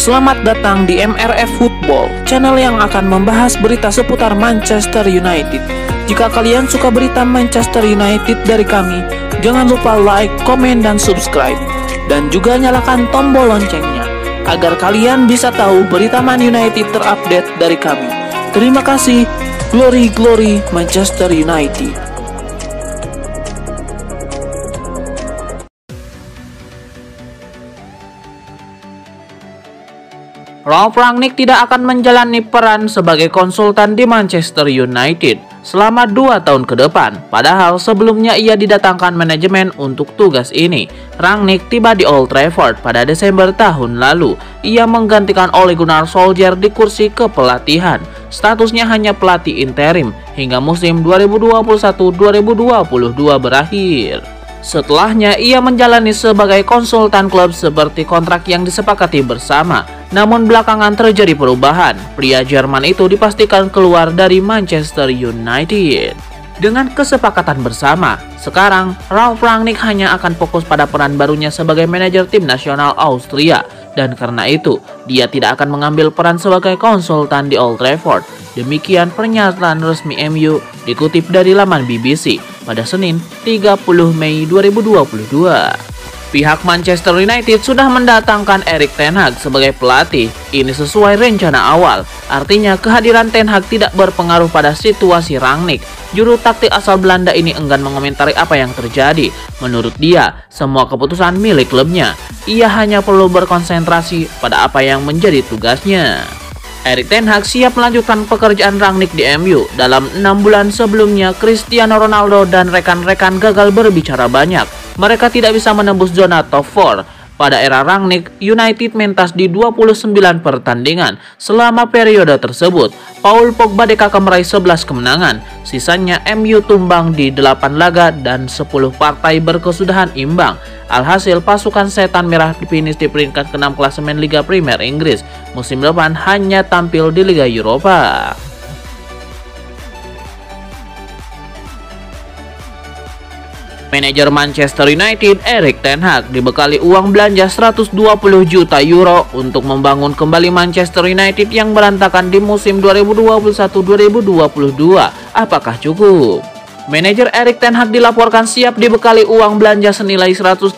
Selamat datang di MRF Football, channel yang akan membahas berita seputar Manchester United. Jika kalian suka berita Manchester United dari kami, jangan lupa like, komen, dan subscribe. Dan juga nyalakan tombol loncengnya, agar kalian bisa tahu berita Man United terupdate dari kami. Terima kasih, Glory Glory Manchester United. Ralf Rangnick tidak akan menjalani peran sebagai konsultan di Manchester United selama 2 tahun ke depan. Padahal sebelumnya ia didatangkan manajemen untuk tugas ini. Rangnick tiba di Old Trafford pada Desember tahun lalu. Ia menggantikan Ole Gunnar Solskjaer di kursi kepelatihan. Statusnya hanya pelatih interim hingga musim 2021-2022 berakhir. Setelahnya, ia menjalani sebagai konsultan klub seperti kontrak yang disepakati bersama. Namun belakangan terjadi perubahan. Pria Jerman itu dipastikan keluar dari Manchester United. Dengan kesepakatan bersama, sekarang Ralf Rangnick hanya akan fokus pada peran barunya sebagai manajer tim nasional Austria. Dan karena itu, dia tidak akan mengambil peran sebagai konsultan di Old Trafford. Demikian pernyataan resmi MU dikutip dari laman BBC pada Senin 30 Mei 2022. Pihak Manchester United sudah mendatangkan Erik ten Hag sebagai pelatih. Ini sesuai rencana awal. Artinya kehadiran ten Hag tidak berpengaruh pada situasi Rangnick. Juru taktik asal Belanda ini enggan mengomentari apa yang terjadi. Menurut dia, semua keputusan milik klubnya. Ia hanya perlu berkonsentrasi pada apa yang menjadi tugasnya. Erik ten Hag siap melanjutkan pekerjaan Rangnick di MU. Dalam 6 bulan sebelumnya, Cristiano Ronaldo dan rekan-rekan gagal berbicara banyak. Mereka tidak bisa menembus zona top 4. Pada era Rangnick, United mentas di 29 pertandingan. Selama periode tersebut, Paul Pogba DKK meraih 11 kemenangan. Sisanya MU tumbang di 8 laga dan 10 partai berkesudahan imbang. Alhasil pasukan setan merah finish di peringkat ke-6 klasemen Liga Premier Inggris. Musim depan hanya tampil di Liga Eropa. Manajer Manchester United Erik ten Hag dibekali uang belanja 120 juta euro untuk membangun kembali Manchester United yang berantakan di musim 2021-2022. Apakah cukup? Manajer Erik ten Hag dilaporkan siap dibekali uang belanja senilai 120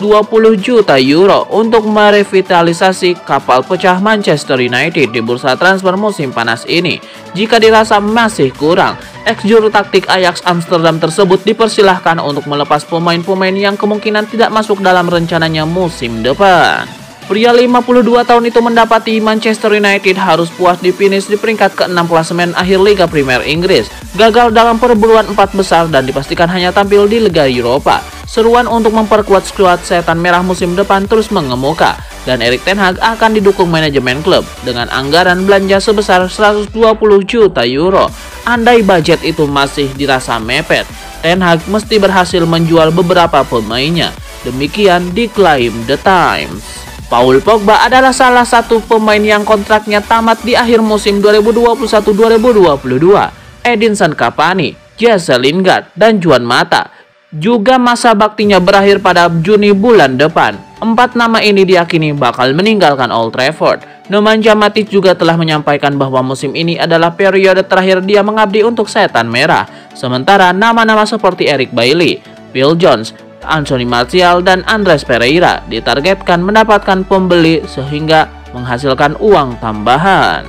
juta euro untuk merevitalisasi kapal pecah Manchester United di bursa transfer musim panas ini. Jika dirasa masih kurang, ex-juru taktik Ajax Amsterdam tersebut dipersilahkan untuk melepas pemain-pemain yang kemungkinan tidak masuk dalam rencananya musim depan. Pria 52 tahun itu mendapati Manchester United harus puas di finish di peringkat ke-6 klasemen akhir Liga Premier Inggris, gagal dalam perburuan 4 besar dan dipastikan hanya tampil di Liga Eropa. Seruan untuk memperkuat skuad setan merah musim depan terus mengemuka, dan Erik ten Hag akan didukung manajemen klub dengan anggaran belanja sebesar 120 juta euro. Andai budget itu masih dirasa mepet, ten Hag mesti berhasil menjual beberapa pemainnya. Demikian diklaim The Times. Paul Pogba adalah salah satu pemain yang kontraknya tamat di akhir musim 2021-2022. Edinson Cavani, Jesse Lingard, dan Juan Mata juga masa baktinya berakhir pada Juni bulan depan. 4 nama ini diyakini bakal meninggalkan Old Trafford. Nemanja Matic juga telah menyampaikan bahwa musim ini adalah periode terakhir dia mengabdi untuk setan merah. Sementara nama-nama seperti Eric Bailly, Phil Jones, Anthony Martial, dan Andreas Pereira ditargetkan mendapatkan pembeli sehingga menghasilkan uang tambahan.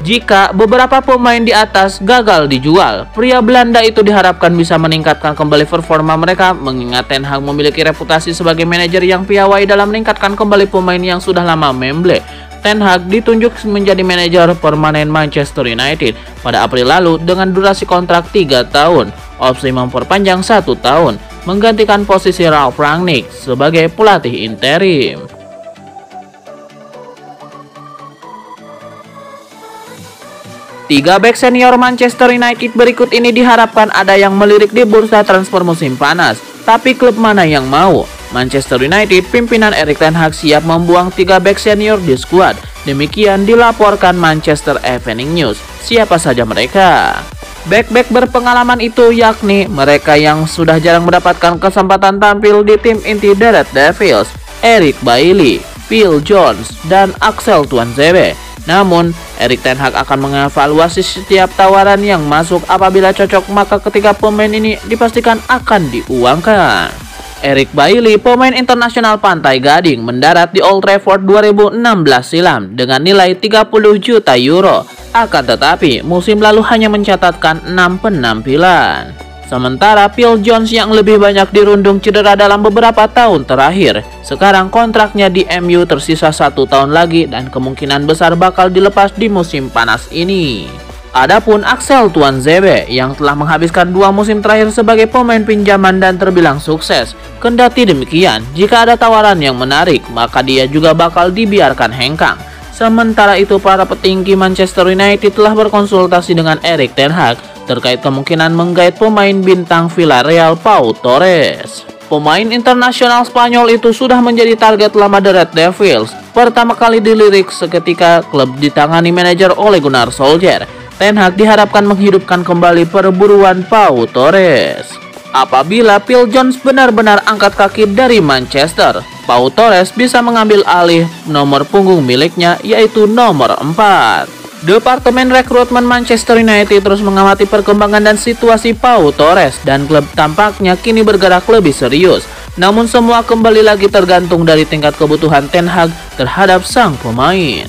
Jika beberapa pemain di atas gagal dijual, pria Belanda itu diharapkan bisa meningkatkan kembali performa mereka, mengingat ten Hag memiliki reputasi sebagai manajer yang piawai dalam meningkatkan kembali pemain yang sudah lama memble. Ten Hag ditunjuk menjadi manajer permanen Manchester United pada April lalu dengan durasi kontrak 3 tahun, opsi memperpanjang 1 tahun, menggantikan posisi Ralf Rangnick sebagai pelatih interim. Tiga bek senior Manchester United berikut ini diharapkan ada yang melirik di bursa transfer musim panas. Tapi klub mana yang mau? Manchester United pimpinan Erik ten Hag siap membuang 3 bek senior di skuad. Demikian dilaporkan Manchester Evening News. Siapa saja mereka? Bek-bek berpengalaman itu yakni mereka yang sudah jarang mendapatkan kesempatan tampil di tim inti The Red Devils, Eric Bailly, Phil Jones, dan Axel Tuanzebe. Namun, Erik ten Hag akan mengevaluasi setiap tawaran yang masuk. Apabila cocok, maka ketiga pemain ini dipastikan akan diuangkan. Eric Bailly, pemain internasional Pantai Gading, mendarat di Old Trafford 2016 silam dengan nilai 30 juta euro. Akan tetapi, musim lalu hanya mencatatkan 6 penampilan. Sementara Phil Jones yang lebih banyak dirundung cedera dalam beberapa tahun terakhir, sekarang kontraknya di MU tersisa 1 tahun lagi dan kemungkinan besar bakal dilepas di musim panas ini. Adapun Axel Tuanzebe yang telah menghabiskan 2 musim terakhir sebagai pemain pinjaman dan terbilang sukses. Kendati demikian, jika ada tawaran yang menarik, maka dia juga bakal dibiarkan hengkang. Sementara itu, para petinggi Manchester United telah berkonsultasi dengan Erik ten Hag terkait kemungkinan menggait pemain bintang Villarreal Pau Torres. Pemain internasional Spanyol itu sudah menjadi target lama The Red Devils. Pertama kali dilirik seketika klub ditangani manajer Ole Gunnar Solskjaer. Ten Hag diharapkan menghidupkan kembali perburuan Pau Torres. Apabila Phil Jones benar-benar angkat kaki dari Manchester, Pau Torres bisa mengambil alih nomor punggung miliknya, yaitu nomor 4. Departemen rekrutmen Manchester United terus mengamati perkembangan dan situasi Pau Torres, dan klub tampaknya kini bergerak lebih serius. Namun semua kembali lagi tergantung dari tingkat kebutuhan Ten Hag terhadap sang pemain.